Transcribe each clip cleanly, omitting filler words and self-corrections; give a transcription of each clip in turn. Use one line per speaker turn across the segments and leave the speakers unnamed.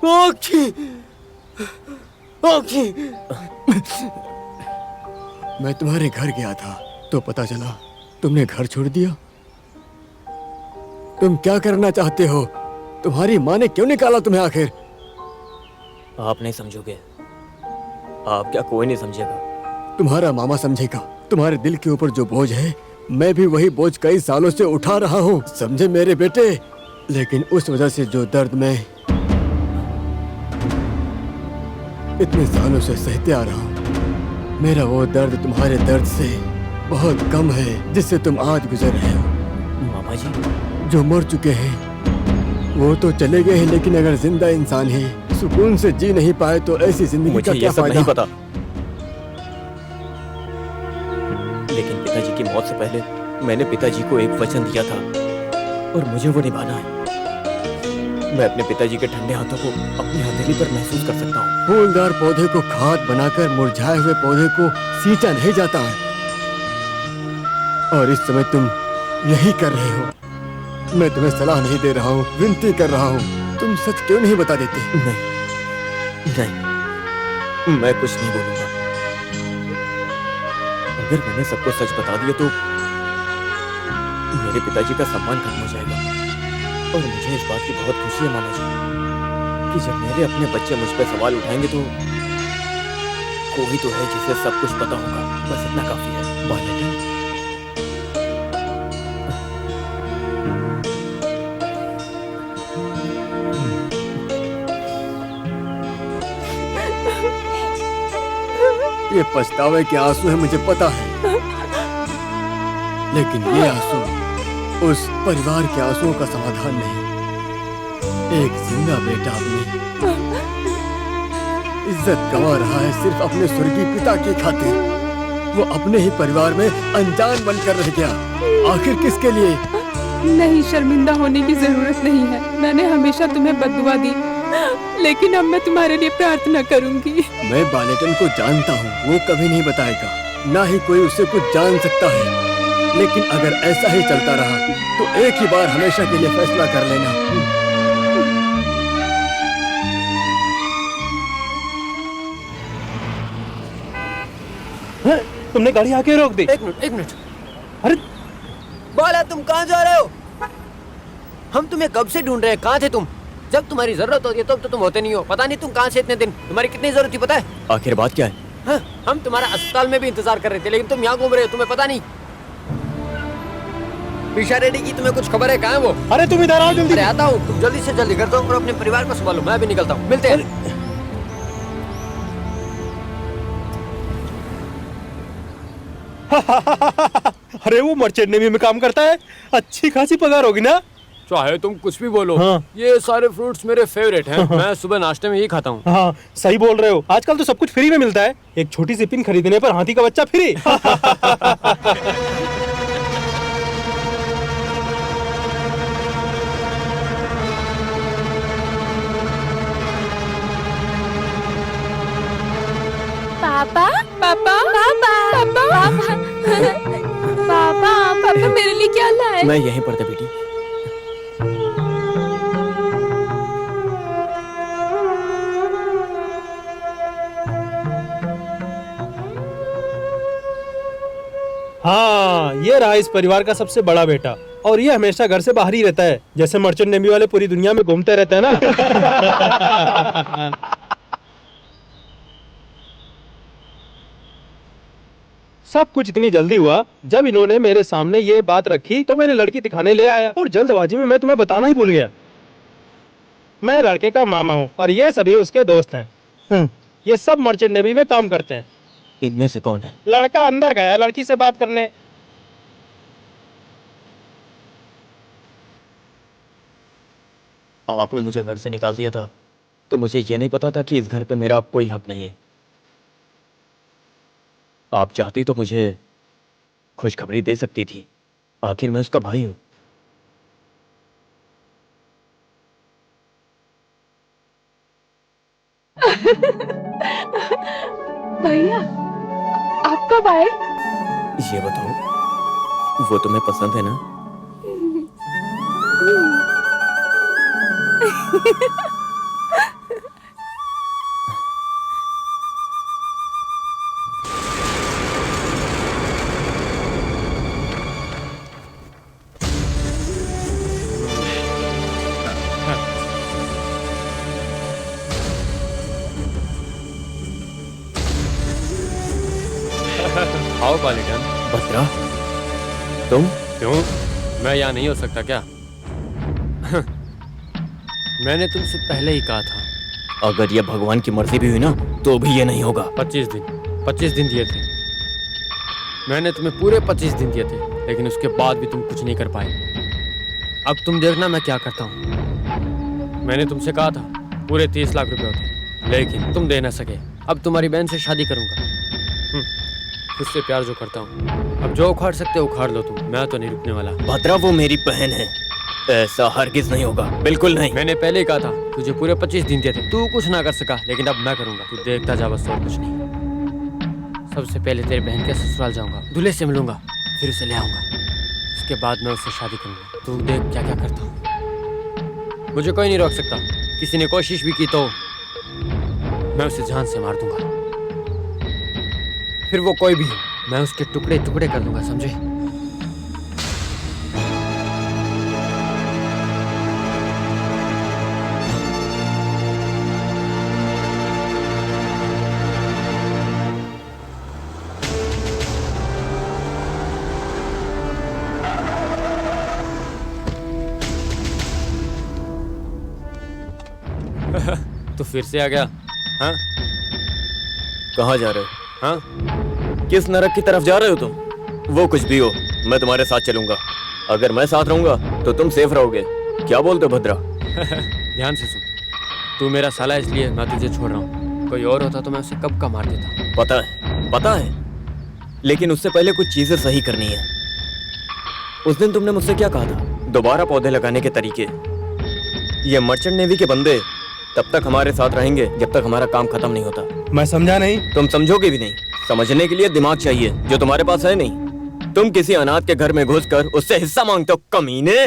ओखी, ओखी। मैं तुम्हारे घर गया था तो पता चला तुमने घर छोड़ दिया। तुम क्या करना चाहते हो? तुम्हारी माँ ने क्यों निकाला तुम्हें आखिर?
आप नहीं समझोगे। आप क्या, कोई नहीं समझेगा।
तुम्हारा मामा समझेगा। तुम्हारे दिल के ऊपर जो बोझ है, मैं भी वही बोझ कई सालों से उठा रहा हूँ, समझे मेरे बेटे। लेकिन उस वजह से जो दर्द मैं इतने सालों से सहते आ रहा हूँ, मेरा वो दर्द तुम्हारे दर्द से बहुत कम है जिससे तुम आज गुजर रहे हो।
मामा जी,
जो मर चुके हैं वो तो चले गए हैं, लेकिन अगर जिंदा इंसान है, सुकून से जी नहीं पाए तो ऐसी जिंदगी
मुझे
का क्या
ये सब
फायदा?
नहीं पता। लेकिन पिताजी की मौत से पहले मैंने पिताजी को एक वचन दिया था और मुझे वो निभाना है। मैं अपने पिताजी के ठंडे हाथों को अपनी हथेली पर महसूस कर सकता हूँ।
फूलदार पौधे को खाद बनाकर मुरझाए हुए पौधे को सींचा नहीं जाता है, और इस समय तुम यही कर रहे हो। मैं तुम्हें सलाह नहीं दे रहा हूँ, विनती कर रहा हूँ। तुम सच क्यों नहीं बता देते?
नहीं, मैं कुछ नहीं बोलूंगा। अगर मैंने सबको सच बता दिया तो मेरे पिताजी का सम्मान खत्म हो जाएगा। और मुझे इस बात की बहुत खुशी है मामा जी कि जब मेरे अपने बच्चे मुझ पर सवाल उठाएंगे तो कोई तो है जिसे सब कुछ पता होगा। बस इतना काफी है। बालेटन,
ये पछतावे के आंसू है, मुझे पता है, लेकिन ये आंसू उस परिवार के आंसुओं का समाधान नहीं। एक जिंदा बेटा अपनी इज्जत गंवा रहा है सिर्फ अपने स्वर्गीय पिता की खातिर। वो अपने ही परिवार में अनजान बनकर रह गया। आखिर किसके लिए?
नहीं, शर्मिंदा होने की जरूरत नहीं है। मैंने हमेशा तुम्हें बद्दुआ दी, लेकिन अब मैं तुम्हारे लिए प्रार्थना करूंगी।
मैं बालेटन को जानता हूँ, वो कभी नहीं बताएगा, ना ही कोई उससे कुछ जान सकता है। लेकिन अगर ऐसा ही चलता रहा तो एक ही बार हमेशा के लिए फैसला कर लेना।
तुमने गाड़ी आके रोक दी।
एक मिनट, एक मिनट।
अरे
बाला, तुम कहाँ जा रहे हो? हम तुम्हें कब से ढूंढ रहे हैं। कहाँ थे तुम? जब तुम्हारी जरूरत होती है तब तो तुम होते नहीं हो। पता नहीं तुम कहाँ से इतने दिन। तुम्हारी कितनी जरूरत थी पता है? आखिर बात क्या है? हाँ, हम तुम्हारा अस्पताल में भी इंतजार कर रहे थे, लेकिन तुम यहाँ घूम रहे हो, तुम्हें पता नहीं। पीछा रेड्डी की तुम्हें कुछ खबर है? कहाँ है वो?
अरे तुम इधर आओ जल्दी।
अरे आता हूँ, तुम जल्दी से जल्दी कर दो और अपने परिवार को संभालो। मैं भी निकलता हूँ, मिलते हैं।
अरे वो मर्चेंट नेवी में काम करता है, अच्छी खासी पगार होगी ना?
चाहे तुम कुछ भी बोलो,
हाँ।
ये सारे फ्रूट्स मेरे फेवरेट हैं। मैं सुबह नाश्ते में यही खाता हूँ।
हाँ, सही बोल रहे हो। आजकल तो सब कुछ फ्री में मिलता है। एक छोटी सी पिन खरीदने पर हाथी का बच्चा फ्री।
पापा
पापा,
पापा
पापा,
पापा
पापा मेरे लिए क्या लाए?
मैं यहीं पर था बेटी।
हाँ, ये रहा इस परिवार का सबसे बड़ा बेटा, और ये हमेशा घर से बाहर ही रहता है। जैसे मर्चेंट नेवी वाले पूरी दुनिया में घूमते रहते हैं ना। सब कुछ इतनी जल्दी हुआ। जब इन्होंने मेरे सामने ये बात रखी तो मैंने लड़की दिखाने ले आया, और जल्दबाजी में मैं तुम्हें बताना ही भूल गया। मैं लड़के का मामा हूँ और ये सभी उसके दोस्त हैं। ये सब मर्चेंट नेवी में काम करते हैं।
इनमें से कौन है?
लड़का अंदर गया लड़की से बात करने।
आपने मुझे घर से निकाल दिया था तो मुझे ये नहीं पता था कि इस घर पे मेरा कोई हक नहीं है। आप चाहती तो मुझे खुशखबरी दे सकती थी। आखिर मैं उसका भाई हूं।
भैया, आप कब आए?
ये बताओ, वो तुम्हें पसंद है ना? Call it done.
भद्रा, तुम?
क्यों, मैं यहाँ नहीं हो सकता क्या? मैंने तुमसे पहले ही कहा था।
अगर ये भगवान की मर्जी भी हुई ना तो भी ये नहीं होगा।
25 दिन दिए थे मैंने तुम्हें, पूरे 25 दिन दिए थे, लेकिन उसके बाद भी तुम कुछ नहीं कर पाए। अब तुम देखना मैं क्या करता हूँ। मैंने तुमसे कहा था पूरे 30 लाख रुपए होते, लेकिन तुम दे ना सके। अब तुम्हारी बहन से शादी करूंगा। उससे प्यार जो करता हूँ। अब जो उखाड़ सकते हो उखाड़ लो तुम, मैं तो नहीं रुकने वाला।
भद्रा, वो मेरी बहन है, ऐसा हरगिज नहीं होगा, बिल्कुल नहीं।
मैंने पहले ही कहा था, तुझे पूरे 25 दिन दिए थे, तू कुछ ना कर सका, लेकिन अब मैं करूंगा। तू देखता जा बस, और कुछ नहीं। सबसे पहले तेरी बहन के ससुराल जाऊंगा, दूल्हे से मिलूंगा, फिर उसे ले आऊंगा। उसके बाद मैं उससे शादी करूंगा। तू देख क्या क्या करता हूँ। मुझे कोई नहीं रोक सकता। किसी ने कोशिश भी की तो मैं उसे जान से मार दूंगा। फिर वो कोई भी हो, मैं उसके टुकड़े टुकड़े कर दूंगा, समझे? तो फिर से आ गया? हाँ,
कहाँ जा रहे हो?
हाँ,
किस नरक की तरफ जा रहे हो तुम? वो कुछ भी हो, मैं तुम्हारे साथ चलूंगा। अगर मैं साथ रहूंगा तो तुम सेफ रहोगे। क्या बोलते हो भद्रा?
ध्यान से सुन। तू मेरा साला, इसलिए मैं तुझे छोड़ रहा हूँ। कोई और होता तो मैं उसे कब का मार देता।
पता है, लेकिन उससे पहले कुछ चीजें सही करनी है। उस दिन तुमने मुझसे क्या कहा था? दोबारा पौधे लगाने के तरीके। ये मर्चेंट नेवी के बंदे तब तक हमारे साथ रहेंगे जब तक हमारा काम खत्म नहीं होता।
मैं समझा नहीं।
तुम समझोगे भी नहीं। समझने के लिए दिमाग चाहिए, जो तुम्हारे पास है नहीं। तुम किसी अनाथ के घर में घुसकर उससे हिस्सा मांगते हो, कमीने।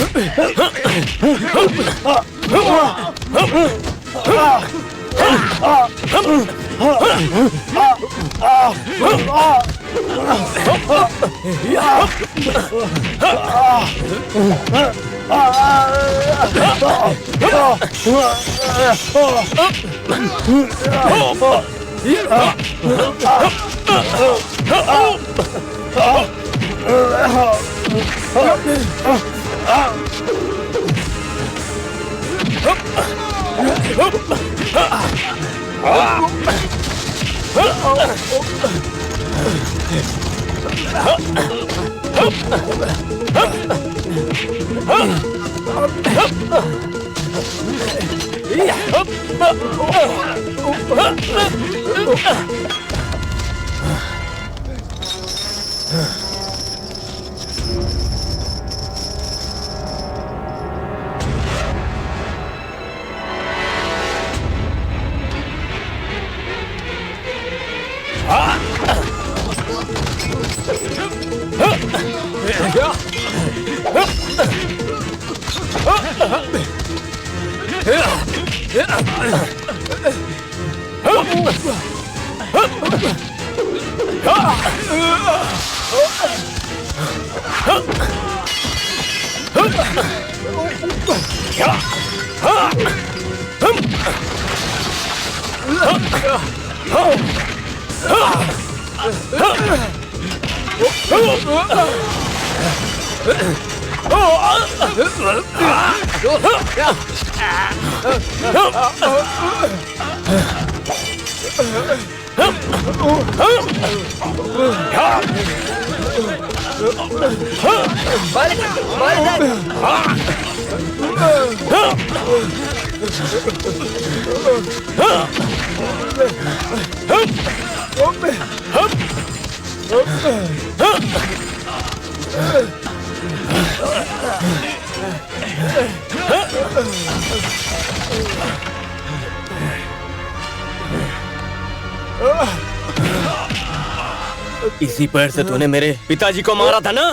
इसी पैर से तूने मेरे पिताजी को मारा था ना?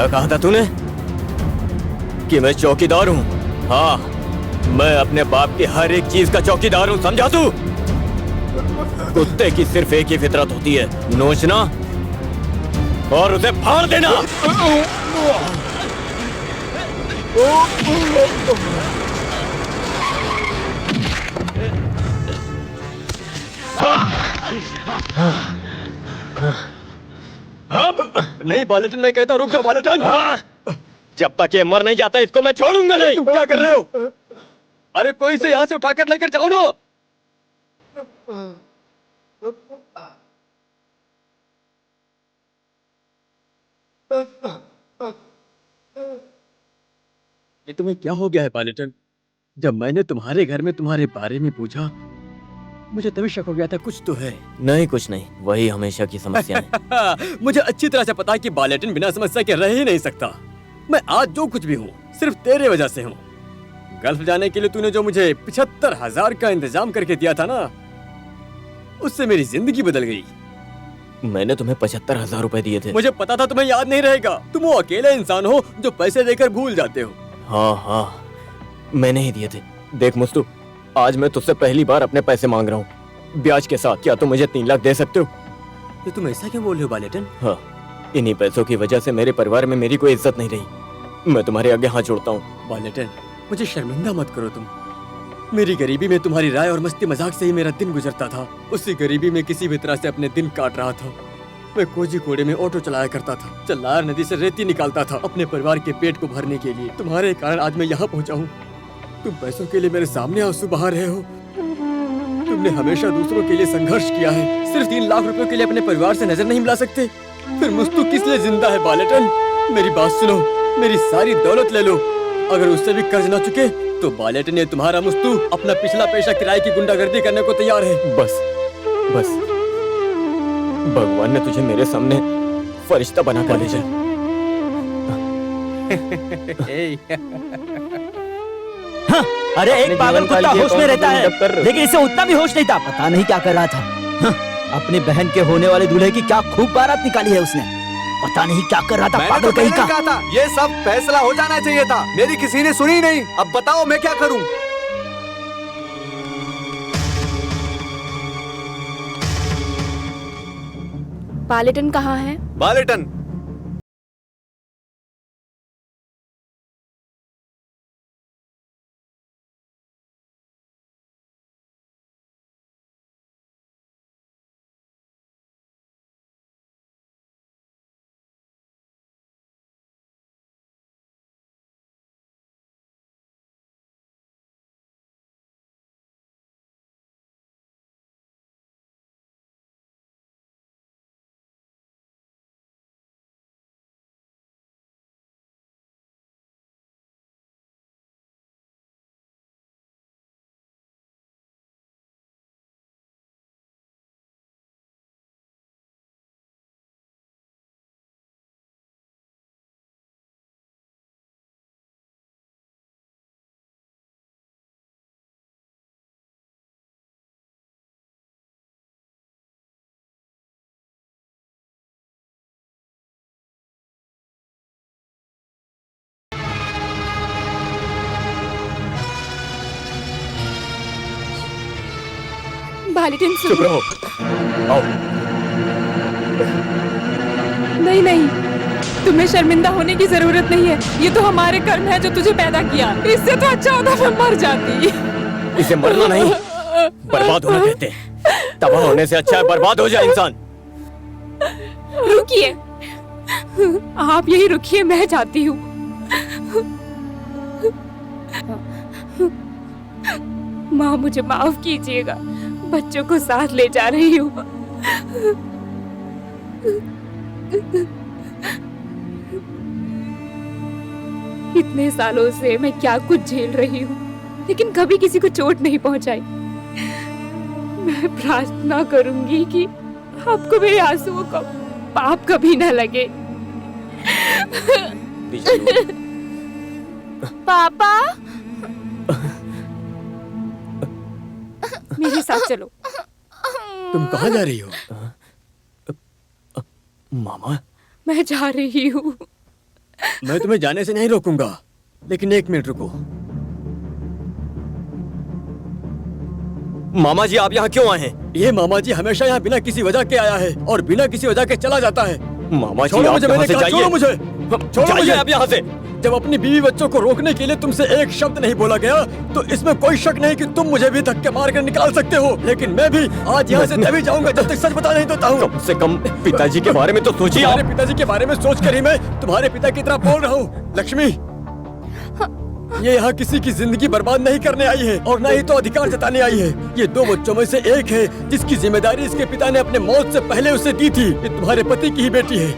क्या कहा था तूने कि मैं चौकीदार हूँ? हाँ, मैं अपने बाप की हर एक चीज का चौकीदार हूँ, समझा तू? कुत्ते की सिर्फ एक ही फितरत होती है, नोचना और उसे फाड़ देना।
नहीं बालेटन, मैं कहता रुक जाओ बालेटन।
जब तक ये मर नहीं जाता इसको मैं छोड़ूंगा नहीं।
तुम क्या कर रहे हो? अरे कोई से यहाँ से उठाकर लेकर जाओ ना। ये तुम्हें क्या हो गया है बालेटन? जब मैंने तुम्हारे घर में तुम्हारे बारे में पूछा, मुझे तभी शक हो गया था कुछ तो है।
नहीं, कुछ नहीं, वही हमेशा की समस्या है।
मुझे अच्छी तरह से पता है कि बालेटन बिना समस्या के रह ही नहीं सकता। मैं आज जो कुछ भी हूँ सिर्फ तेरे वजह से हूँ। गल्फ जाने के लिए तूने जो मुझे 75,000 का इंतजाम करके दिया था ना, उससे मेरी जिंदगी बदल गई।
मैंने तुम्हें 75,000 रुपए दिए थे।
मुझे पता था तुम्हें याद नहीं रहेगा। तुम वो अकेले इंसान हो जो पैसे देकर भूल जाते हो।
हाँ हाँ, मैंने ही दिए थे। देख मुस्तु, आज मैं तुझसे पहली बार अपने पैसे मांग रहा हूँ, ब्याज के साथ। क्या तुम मुझे 3 लाख दे सकते हो?
ये तुम ऐसा क्यों बोल रहे हो बालेटन?
हाँ, इन्हीं पैसों की वजह से मेरे परिवार में मेरी कोई इज्जत नहीं रही। मैं तुम्हारे आगे हाथ जोड़ता हूँ।
बालेटन, मुझे शर्मिंदा मत करो तुम। मेरी गरीबी में तुम्हारी राय और मस्ती मजाक से ही मेरा दिन गुजरता था। उसी गरीबी में किसी भी तरह से अपने दिन काट रहा था। मैं कोझीकोडे में ऑटो चलाया करता था, चल्लार नदी से रेती निकालता था अपने परिवार के पेट को भरने के लिए। तुम्हारे कारण आज मैं यहाँ पहुँचा हूँ। तुम पैसों के लिए मेरे सामने आंसू बहा रहे हो। तुमने हमेशा दूसरों के लिए संघर्ष किया है, सिर्फ 3 लाख रुपयों के लिए अपने परिवार से नजर नहीं मिला सकते। फिर मुस्तु किस लिए जिंदा है बालेटन? मेरी बात सुनो, मेरी सारी दौलत ले लो, अगर उससे भी कर्ज ना चुके तो बालेटन ये तुम्हारा मुस्तु अपना पिछला पेशा किराए की गुंडागर्दी करने को तैयार है।
बस बस, भगवान ने तुझे मेरे सामने फरिश्ता बना कर भेजा।
हाँ, अरे एक पागल कुत्ता होश में रहता है, लेकिन इसे उतना भी होश नहीं था। पता नहीं क्या कर रहा था। हाँ, अपनी बहन के होने वाले दूल्हे की क्या खूब बारात निकाली है उसने। पता नहीं क्या कर रहा था, पागल कहीं का।
कहा था ये सब फैसला हो जाना चाहिए था, मेरी किसी ने सुनी नहीं। अब बताओ मैं क्या करूं?
बालेटन कहाँ है?
बालेटन,
बालेटन
चुप
सुनो।
रहो। आओ।
नहीं नहीं, तुम्हें शर्मिंदा होने की जरूरत नहीं है। ये तो हमारे कर्म है जो तुझे पैदा किया। इससे तो अच्छा होता मैं मर जाती।
इसे मरना नहीं, बर्बाद होना कहते हैं। तबाह होने से अच्छा है बर्बाद हो जाए इंसान।
रुकिए, आप यही रुकिए, मैं जाती हूँ। माँ मुझे माफ कीजिएगा, बच्चों को साथ ले जा रही हूँ। इतने सालों से मैं क्या कुछ झेल रही हूँ, लेकिन कभी किसी को चोट नहीं पहुंचाई। मैं प्रार्थना करूंगी कि आपको मेरे आंसुओं का पाप कभी न लगे।
पापा,
मेरे साथ चलो।
तुम कहाँ जा रही हो?
मामा,
मैं जा रही हूँ।
मैं तुम्हें जाने से नहीं रोकूंगा, लेकिन 1 मिनट रुको। मामा जी आप यहाँ क्यों आए हैं? ये मामा जी हमेशा यहाँ बिना किसी वजह के आया है और बिना किसी वजह के चला जाता है। मामा जी आप यहाँ से जाइए। छोड़ो मुझे, छोड़ो मुझे आप यहाँ से। जब अपनी बीवी बच्चों को रोकने के लिए तुमसे एक शब्द नहीं बोला गया तो इसमें कोई शक नहीं कि तुम मुझे भी धक्के मार कर निकाल सकते हो, लेकिन मैं भी आज यहाँ से तभी जाऊंगा जब तक सच बता नहीं देता हूँ। कम से कम पिताजी के बारे में तो सोचिए। तुम्हारे पिताजी के बारे में सोच कर ही मैं तुम्हारे पिता की तरह बोल रहा हूँ। लक्ष्मी, ये यहाँ किसी की जिंदगी बर्बाद नहीं करने आई है और न ही तो अधिकार जताने आई है। ये 2 बच्चों में से एक है जिसकी जिम्मेदारी इसके पिता ने अपने मौत से पहले उसे दी थी। ये तुम्हारे पति की ही बेटी है।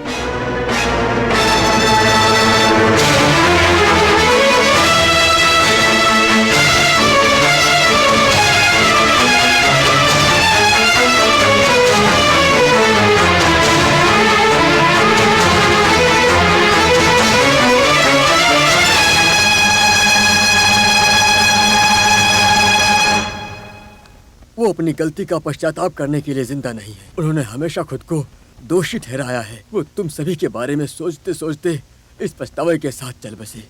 वो अपनी गलती का पश्चाताप करने के लिए जिंदा नहीं है। उन्होंने हमेशा खुद को दोषी ठहराया है। वो तुम सभी के बारे में सोचते सोचते इस पछतावे के साथ चल बसे।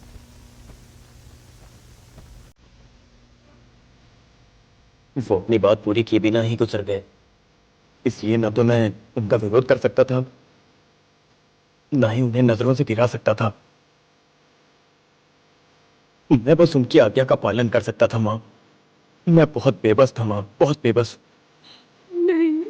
वो अपनी बात पूरी किए बिना ही गुजर गए, इसलिए न तो मैं उनका विरोध कर सकता था, न ही उन्हें नजरों से गिरा सकता था। मैं बस उनकी आज्ञा का पालन कर सकता था। माँ, मैं बहुत बेबस था। माँ, बहुत बेबस।
नहीं,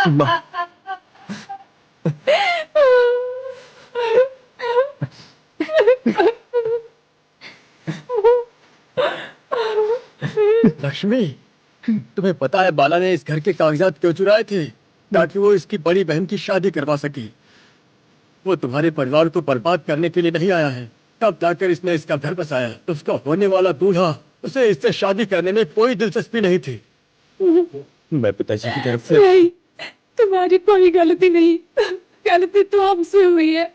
माँ, लक्ष्मी, तुम्हें पता है बाला ने इस घर के कागजात क्यों चुराए थे? ताकि वो इसकी बड़ी बहन की शादी करवा सके। वो तुम्हारे परिवार को बर्बाद करने के लिए नहीं आया है। तब जाकर इसने इसका घर बसाया। उसका होने वाला दूल्हा, उसे इससे शादी करने में कोई दिलचस्पी नहीं थी। मैं पिताजी की तरफ से
नहीं, तुम्हारी कोई गलती नहीं, गलती तो हमसे हुई है।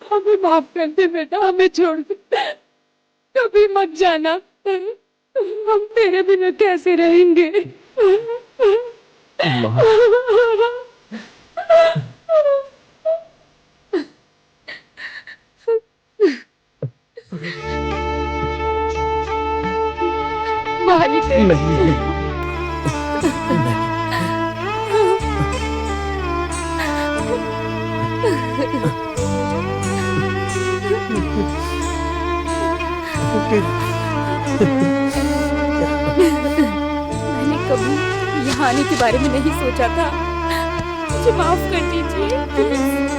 हमें माफ कर दे बेटा, हमें छोड़ दे, कभी मत जाना। हम तेरे बिना कैसे रहेंगे? मालिक
नहीं।
मैंने कभी यहाँ आने के बारे में नहीं सोचा था। मुझे माफ कर दीजिए प्लीज।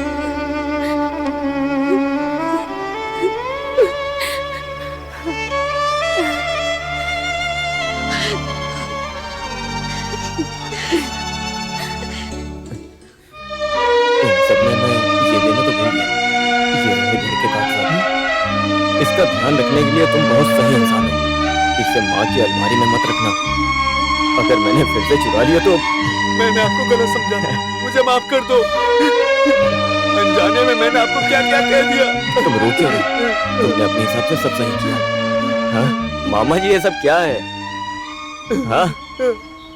इसका ध्यान रखने के लिए तुम बहुत सही इंसान हो। इसे माँ की अलमारी में मत रखना। अगर मैंने फिर से चुरा लिया तो
मैंने आपको गलत समझा, मुझे माफ कर दो। अनजाने में मैंने आपको क्या क्या कह दिया।
तुम रोके नहीं, तुमने अपने हिसाब से सब सही किया। हाँ मामा जी, ये सब क्या है? हाँ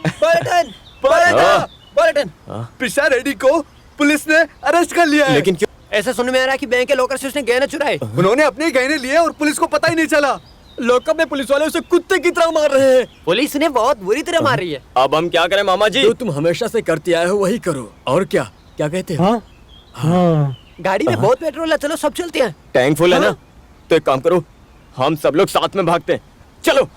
पलटन, पलटन, पलटन।
पिशा रेड्डी को पुलिस ने अरेस्ट कर लिया है।
लेकिन क्यों?
ऐसा सुनने में आ रहा है कि बैंक के लॉकर से उसने गहने चुराए।
उन्होंने अपने गहने लिए और पुलिस को पता ही नहीं चला।
लॉकअप में पुलिस वाले उसे कुत्ते की तरह मार रहे हैं।
पुलिस ने बहुत बुरी तरह मार रही है।
अब हम क्या करें मामा जी? जो तुम हमेशा से करते आए हो वही करो। और क्या क्या कहते हो?
हाँ हाँ
गाड़ी में बहुत पेट्रोल है, चलो सब चलते हैं।
टैंक फुल है ना? तो एक काम करो, हम सब लोग साथ में भागते हैं। चलो।